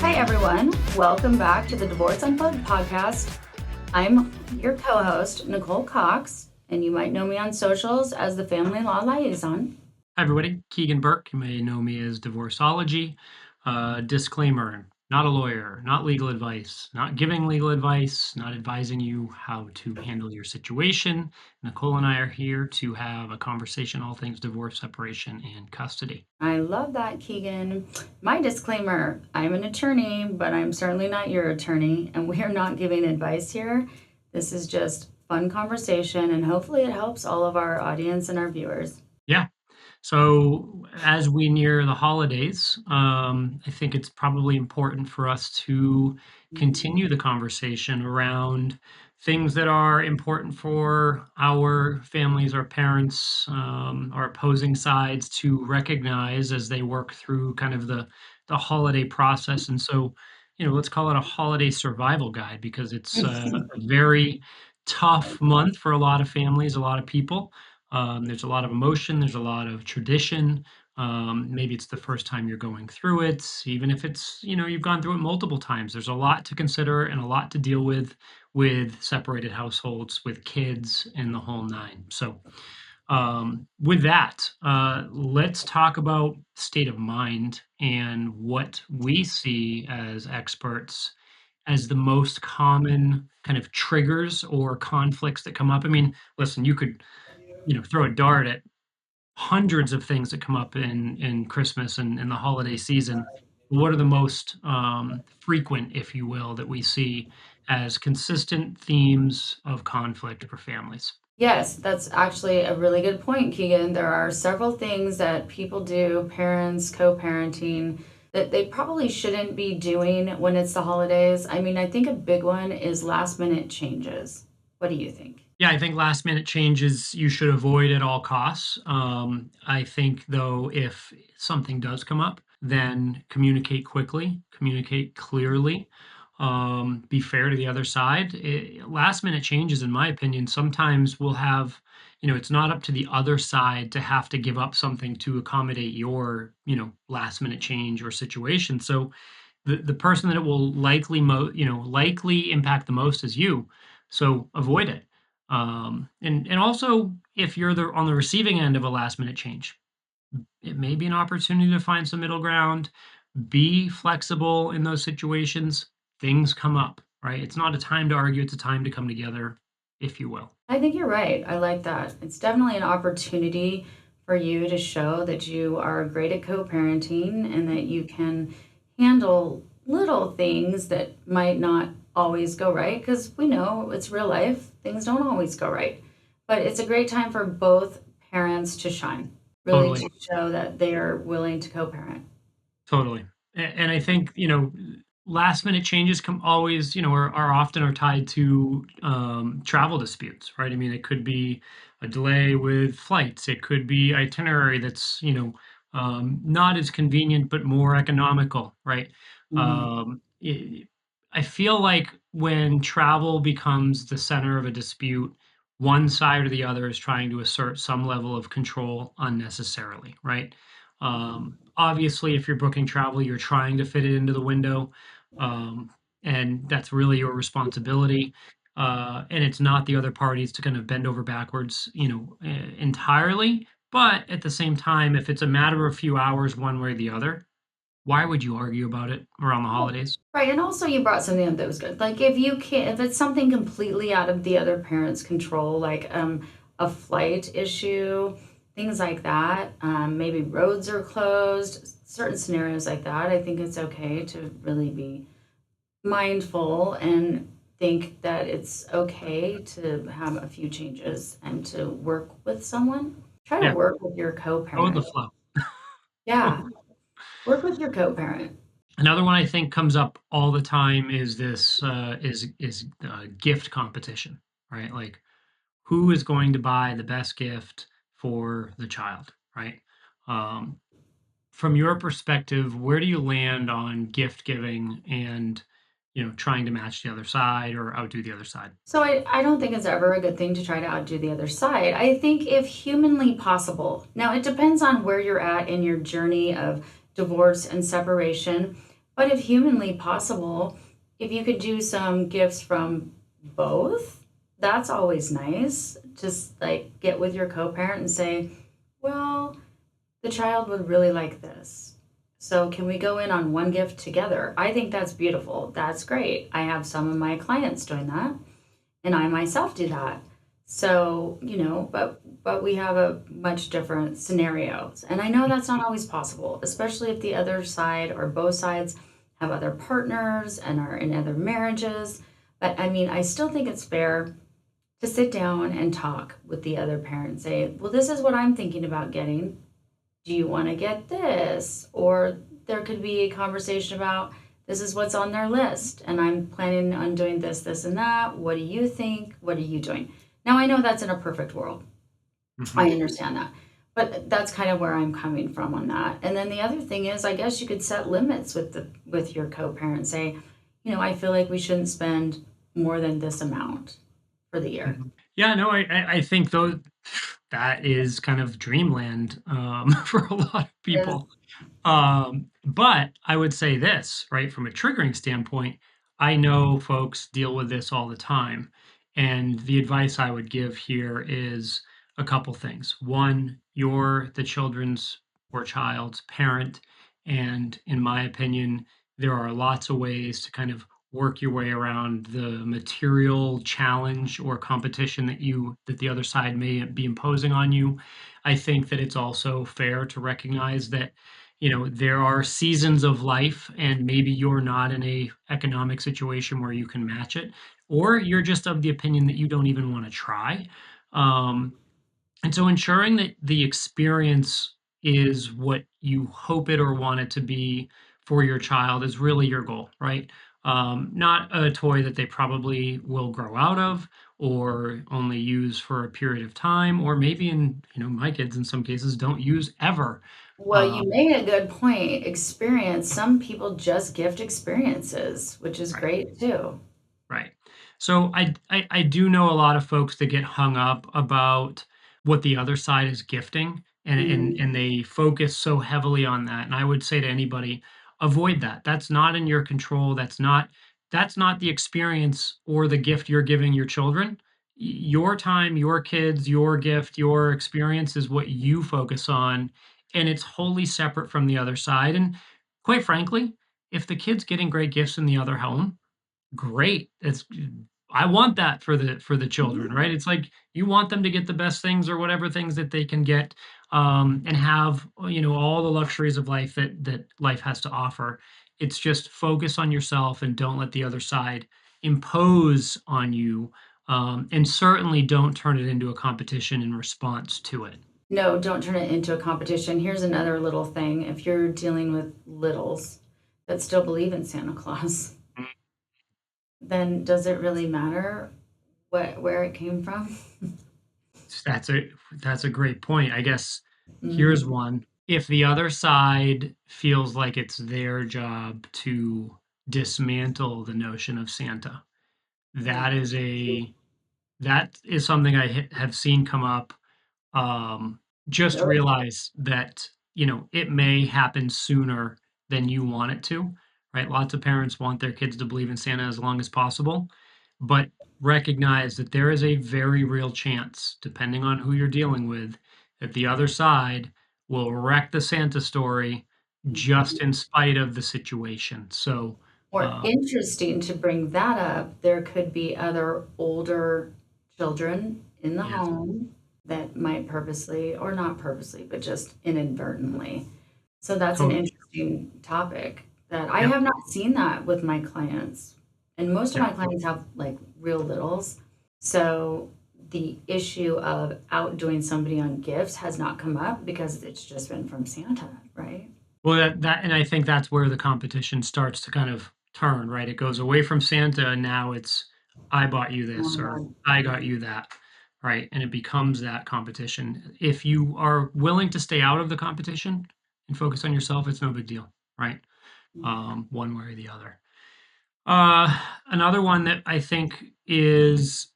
Hi, everyone. Welcome back to the Divorce Unplugged podcast. I'm your co-host, Nicole Cox, and you might know me on socials as the Family Law Liaison. Hi, everybody. Keegan Burke. You may know me as Divorceology. Disclaimer, not a lawyer, not legal advice, not giving legal advice, not advising you how to handle your situation. Nicole and I are here to have a conversation, all things divorce, separation, and custody. I love that, Keegan. My disclaimer, I'm an attorney, but I'm certainly not your attorney, and we are not giving advice here. This is just fun conversation, and hopefully it helps all of our audience and our viewers. Yeah. So as we near the holidays, I think it's probably important for us to continue the conversation around things that are important for our families, our parents, our opposing sides to recognize as they work through kind of the holiday process. And so, let's call it a holiday survival guide because it's a very tough month for a lot of families, a lot of people. There's a lot of emotion, there's a lot of tradition. Maybe it's the first time you're going through it, even if it's, you've gone through it multiple times. There's a lot to consider and a lot to deal with separated households, with kids, and the whole nine. So, with that, let's talk about state of mind and what we see as experts as the most common kind of triggers or conflicts that come up. I mean, listen, you could throw a dart at hundreds of things that come up in Christmas and in the holiday season. What are the most frequent, if you will, that we see as consistent themes of conflict for families? Yes, that's actually a really good point, Keegan. There are several things that people do, parents, co-parenting, that they probably shouldn't be doing when it's the holidays. I mean, I think a big one is last minute changes. What do you think? Yeah, I think last minute changes you should avoid at all costs. I think, though, if something does come up, then communicate quickly, communicate clearly, be fair to the other side. Last minute changes, in my opinion, sometimes will have, it's not up to the other side to have to give up something to accommodate your, last minute change or situation. So the person that it will likely impact the most is you. So avoid it. And also, if you're on the receiving end of a last minute change, it may be an opportunity to find some middle ground. Be flexible in those situations. Things come up, right? It's not a time to argue, it's a time to come together, if you will. I think you're right. I like that. It's definitely an opportunity for you to show that you are great at co-parenting and that you can handle little things that might not always go right because we know it's real life. Things don't always go right. But it's a great time for both parents to shine, really Totally. to show that they are willing to co-parent. Totally. And I think, last minute changes come always, are often are tied to travel disputes, right? I mean, it could be a delay with flights. It could be itinerary that's, not as convenient, but more economical, right? Mhm. Um, it, I feel like when travel becomes the center of a dispute, one side or the other is trying to assert some level of control unnecessarily, right? Obviously, if you're booking travel, you're trying to fit it into the window, um, and that's really your responsibility. And it's not the other parties to kind of bend over backwards, entirely. But at the same time, if it's a matter of a few hours, one way or the other, why would you argue about it around the holidays? Right, and also you brought something up that was good. Like if you can't, if it's something completely out of the other parent's control, like a flight issue, things like that, maybe roads are closed, certain scenarios like that, I think it's okay to really be mindful and think that it's okay to have a few changes and to work with someone. Try to Yeah, work with your go with the co-parent. flow. Yeah, work with your co-parent. Another one I think comes up all the time is this gift competition, right? Like who is going to buy the best gift for the child, right? Um, from your perspective, where do you land on gift giving and trying to match the other side or outdo the other side? So I don't think it's ever a good thing to try to outdo the other side. I think if humanly possible. Now it depends on where you're at in your journey of divorce and separation, But if humanly possible, if you could do some gifts from both, that's always nice. Just like get with your co-parent and say, well, the child would really like this. So can we go in on one gift together? I think that's beautiful. That's great. I have some of my clients doing that, and I myself do that. So, but we have a much different scenarios. And I know that's not always possible, especially if the other side or both sides have other partners and are in other marriages. But I mean, I still think it's fair to sit down and talk with the other parent and say, well, this is what I'm thinking about getting. Do you want to get this? Or there could be a conversation about this is what's on their list, and I'm planning on doing this, this, and that. What do you think? What are you doing? Now, I know that's in a perfect world. I Mhm. understand that. But that's kind of where I'm coming from on that. And then the other thing is, I guess you could set limits with your co-parent. Say, I feel like we shouldn't spend more than this amount for the year. Mhm. Yeah, no, I think though that is kind of dreamland for a lot of Is people. But I would say this, right, from a triggering standpoint, I know folks deal with this all the time. And the advice I would give here is a couple things. One, you're the children's or child's parent. And in my opinion, there are lots of ways to kind of work your way around the material challenge or competition that the other side may be imposing on you. I think that it's also fair to recognize that there are seasons of life and maybe you're not in a economic situation where you can match it, or you're just of the opinion that you don't even want to try. um, and so ensuring that the experience is what you hope it or want it to be for your child is really your goal, right? Not a toy that they probably will grow out of or only use for a period of time, or maybe in, my kids in some cases don't use ever. Well, you um, made a good point. Experience. Some people just gift experiences, which is right. great too. Right. So I do know a lot of folks that get hung up about what the other side is gifting, and Mhm. they focus so heavily on that. And I would say to anybody, avoid that. That's not in your control. That's not the experience or the gift you're giving your children. Your time, your kids, your gift, your experience is what you focus on, and it's wholly separate from the other side. And quite frankly, if the kid's getting great gifts in the other home, great. I want that for the children, Mhm. right? It's like you want them to get the best things or whatever things that they can get, and have, all the luxuries of life that life has to offer. It's just focus on yourself and don't let the other side impose on you, and certainly don't turn it into a competition in response to it. No, don't turn it into a competition. Here's another little thing. If you're dealing with littles that still believe in Santa Claus, then does it really matter where it came from? That's a great point. I guess here's Mhm. one. If the other side feels like it's their job to dismantle the notion of Santa, Yeah. that is a that is something I have seen come up. um, just Really? realize that, it may happen sooner than you want it to, right? Lots of parents want their kids to believe in Santa as long as possible, but recognize that there is a very real chance, depending on who you're dealing with, that the other side will wreck the Santa story just in spite of the situation. So, Or um, interesting to bring that up, there could be other older children in the yes, home that might purposely, or not purposely, but just inadvertently. So that's an totally. interesting topic that I Yep. have not seen that with my clients. And most of Yep. my clients have like real littles. So the issue of outdoing somebody on gifts has not come up because it's just been from Santa, right? Well, and I think that's where the competition starts to kind of turn, right? It goes away from Santa and now it's I bought you Oh this my or God. I got you that, right? And it becomes that competition. If you are willing to stay out of the competition and focus on yourself, it's no big deal, right? One way or the other. Another one that I think is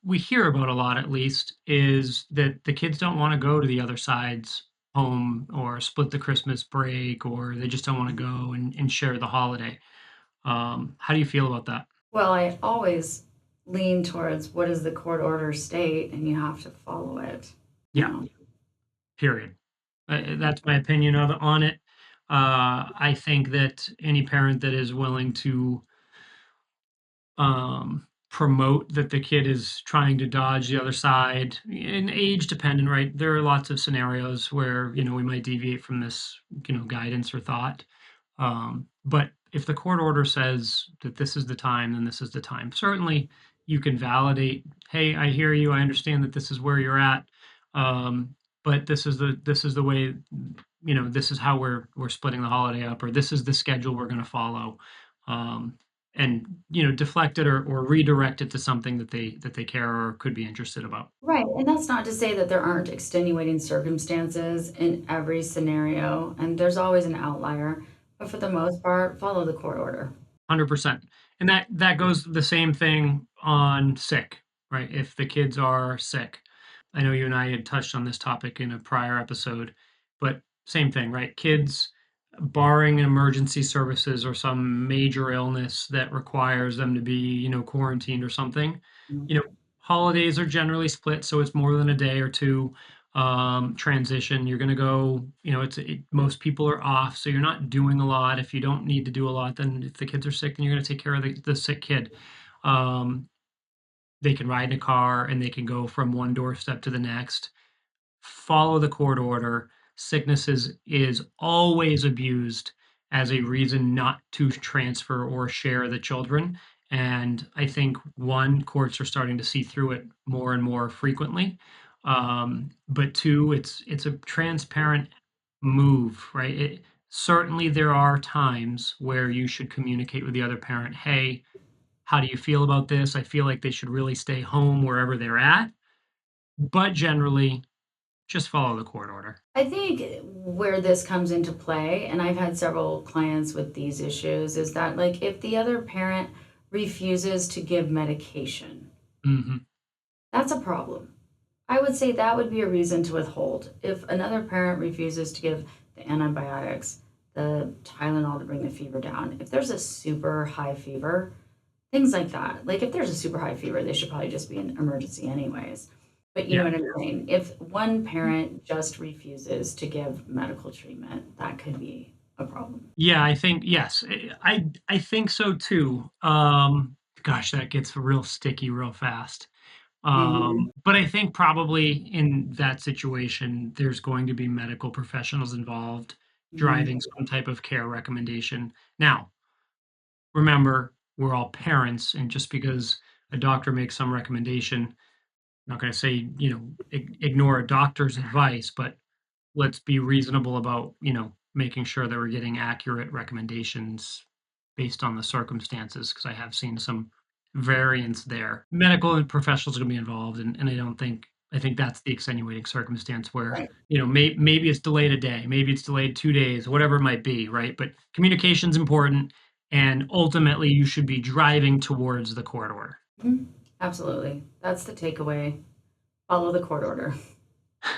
we hear about a lot, at least, is that the kids don't want to go to the other side's home or split the Christmas break, or they just don't want to go and share the holiday. How do you feel about that? Well, I always lean towards what does the court order state, and you have to follow it, you Yeah, know? period. That's my opinion of on it. I think that any parent that is willing to promote that the kid is trying to dodge the other side, and age dependent, right? There are lots of scenarios where, we might deviate from this, guidance or thought. But if the court order says that this is the time, then this is the time. Certainly, you can validate, hey, I hear you, I understand that this is where you're at. Um, but this is the way, this is how we're splitting the holiday up, or this is the schedule we're going to follow. Um, and deflect it or redirect it to something that they care or could be interested about. Right, and that's not to say that there aren't extenuating circumstances in every scenario, and there's always an outlier, but for the most part, follow the court order. 100%. And that goes the same thing on sick, right? If the kids are sick. I know you and I had touched on this topic in a prior episode, but same thing, right? Kids, barring emergency services or some major illness that requires them to be, quarantined or something, you know, holidays are generally split, so it's more than a day or two transition. You're going to go, most people are off, so you're not doing a lot. If you don't need to do a lot, then if the kids are sick, then you're going to take care of the sick kid. Um, they can ride in a car and they can go from one doorstep to the next. Follow the court order. Sickness is always abused as a reason not to transfer or share the children. And I think one, courts are starting to see through it more and more frequently. But two, it's a transparent move, right? Certainly there are times where you should communicate with the other parent, hey, how do you feel about this? I feel like they should really stay home wherever they're at. But generally, just follow the court order. I think where this comes into play, and I've had several clients with these issues, is that like if the other parent refuses to give medication, Mhm. that's a problem. I would say that would be a reason to withhold. If another parent refuses to give the antibiotics, the Tylenol to bring the fever down, if there's a super high fever, things like that. Like if there's a super high fever, they should probably just be an emergency anyways. But you know Yeah. what I'm saying? If one parent just refuses to give medical treatment, that could be a problem. Yeah, I think yes. I think so too. Gosh, that gets real sticky real fast. Mhm. But I think probably in that situation, there's going to be medical professionals involved Mhm. driving some type of care recommendation. Now, remember, we're all parents, and just because a doctor makes some recommendation, I'm not going to say, ignore a doctor's advice, but let's be reasonable about, making sure that we're getting accurate recommendations based on the circumstances, because I have seen some variance there. Medical and professionals are going to be involved, and I think that's the extenuating circumstance where, Right. maybe it's delayed a day, maybe it's delayed 2 days, whatever it might be, right? But communication's important, and ultimately you should be driving towards the court order. Mhm. Absolutely. That's the takeaway. Follow the court order.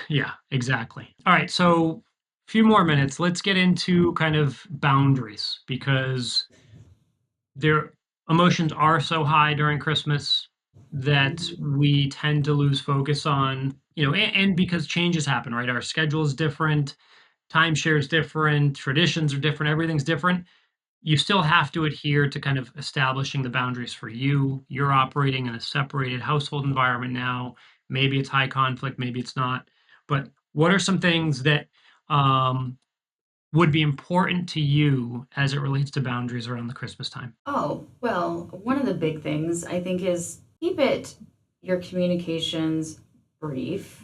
Yeah, exactly. All right, so a few more minutes. Let's get into kind of boundaries because their emotions are so high during Christmas that Mhm. we tend to lose focus on, and because changes happen, right? Our schedule is different, timeshare is different, traditions are different, everything's different. You still have to adhere to kind of establishing the boundaries for you. You're operating in a separated household environment now. Maybe it's high conflict, maybe it's not. But what are some things that um, would be important to you as it relates to boundaries around the Christmas time? Oh, well, one of the big things I think is keep it your communications brief.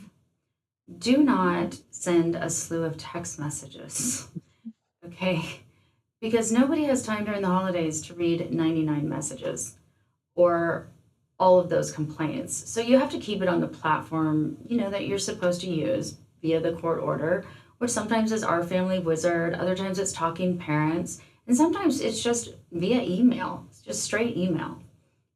Do not send a slew of text messages. Okay? Because nobody has time during the holidays to read 99 messages or all of those complaints. So you have to keep it on the platform, that you're supposed to use via the court order, which sometimes is Our Family Wizard, other times it's Talking Parents, and sometimes it's just via email. It's just straight email.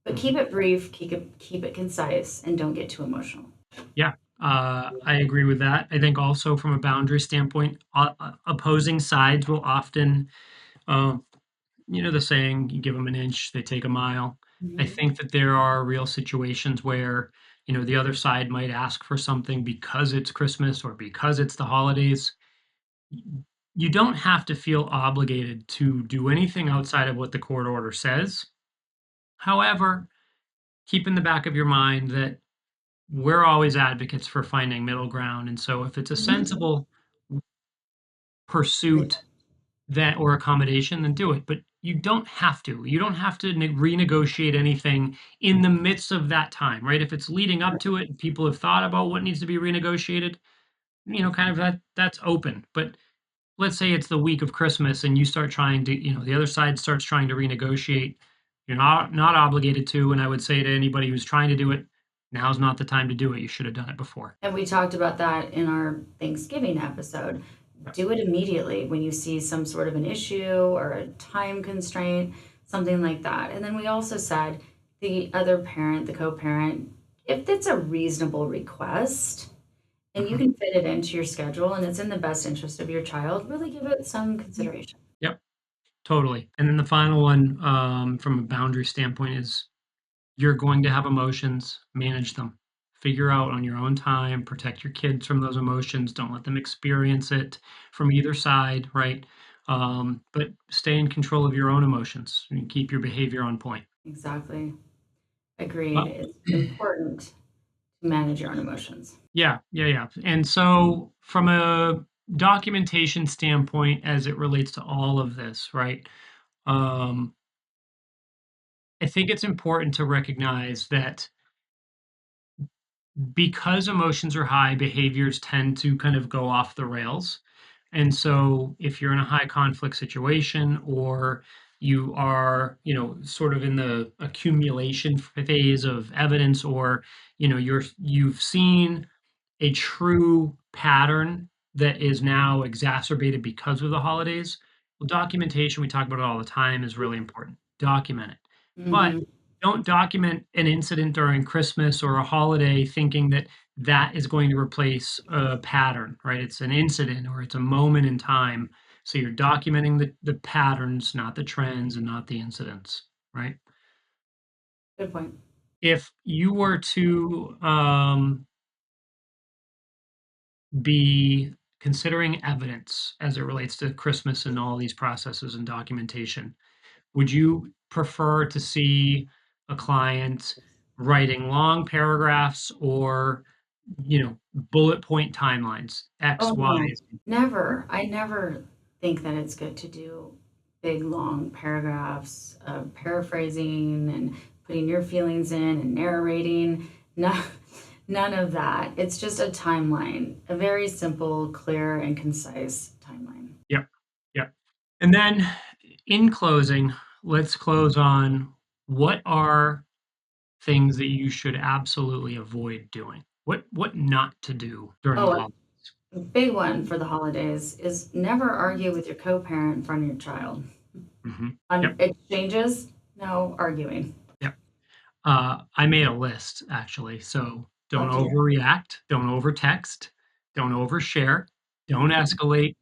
But keep Mhm. it brief, keep it concise, and don't get too emotional. Yeah. I agree with that. I think also from a boundary standpoint, opposing sides will often, um, the saying, you give them an inch, they take a mile. I Mhm. think that there are real situations where, the other side might ask for something because it's Christmas or because it's the holidays. You don't have to feel obligated to do anything outside of what the court order says. However, keep in the back of your mind that we're always advocates for finding middle ground. And so if it's a Mhm. sensible pursuit that or accommodation, then do it. But you don't have to. You don't have to renegotiate anything in the midst of that time, right? If it's leading up to it and people have thought about what needs to be renegotiated, kind of that's open. But let's say it's the week of Christmas and you start trying to, the other side starts trying to renegotiate. You're not obligated to. And I would say to anybody who's trying to do it, now's not the time to do it. You should have done it before. And we talked about that in our Thanksgiving episode. Yeah. Do it immediately when you see some sort of an issue or a time constraint, something like that. And then we also said the other parent, the co parent, if it's a reasonable request and you Mhm. can fit it into your schedule and it's in the best interest of your child, really give it some consideration. Yep, totally. And then the final one, from a boundary standpoint, is you're going to have emotions, manage them. Figure out on your own time, protect your kids from those emotions. Don't let them experience it from either side, right? But stay in control of your own emotions and keep your behavior on point. Exactly. Agreed. Well, It's important to manage your own emotions. yeah, yeah, yeah. And so, from a documentation standpoint, as it relates to all of this, right? Um, I think it's important to recognize that because emotions are high, behaviors tend to kind of go off the rails. And so if you're in a high conflict situation or you are, sort of in the accumulation phase of evidence or, you've seen a true pattern that is now exacerbated because of the holidays, well, documentation, we talk about it all the time, is really important. Document it. But Hmm. don't document an incident during Christmas or a holiday thinking that that is going to replace a pattern, right? It's an incident or it's a moment in time. So you're documenting the patterns, not the trends and not the incidents, right? Good point. If you were to be considering evidence as it relates to Christmas and all these processes and documentation, would you prefer to see a client writing long paragraphs or, bullet point timelines, Oh, X, Y, no, Z? never. I never think that it's good to do big, long paragraphs of paraphrasing and putting your feelings in and narrating. No, none of that. It's just a timeline, a very simple, clear, and concise timeline. Yep. Yep. And then in closing, let's close on what are things that you should absolutely avoid doing? What not to do during the Oh, holidays? a big one for the holidays is never argue with your co-parent in front of your child. Mhm. On Yep. exchanges, no arguing. Yep. I made a list actually. So Oh don't dear. overreact, don't overtext, don't overshare, don't Mhm. escalate,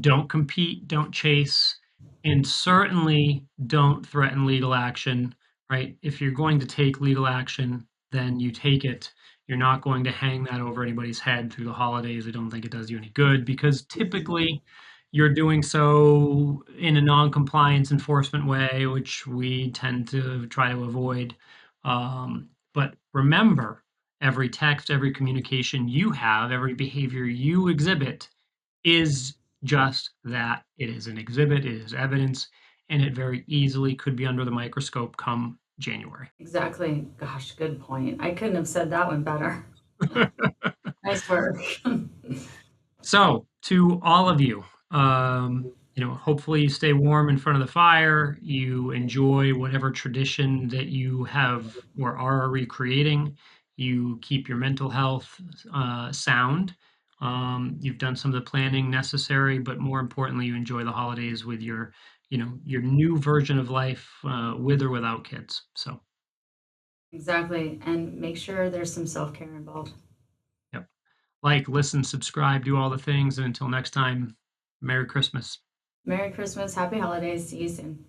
don't compete, don't chase, and certainly don't threaten legal action, right? If you're going to take legal action, then you take it. You're not going to hang that over anybody's head through the holidays. I don't think it does you any good because typically you're doing so in a non-compliance enforcement way, which we tend to try to avoid. But remember, every text, every communication you have, every behavior you exhibit is just that. It is an exhibit, it is evidence, and it very easily could be under the microscope come January. Exactly. Gosh, good point. I couldn't have said that one better. Nice work. So, to all of you, hopefully you stay warm in front of the fire. You enjoy whatever tradition that you have or are recreating. You keep your mental health sound. You've done some of the planning necessary, but more importantly, you enjoy the holidays with your new version of life, with or without kids. So, Exactly. And make sure there's some self care involved. like, listen, subscribe, do all the things. And until next time, Merry Christmas. Merry Christmas, happy holidays. See you soon.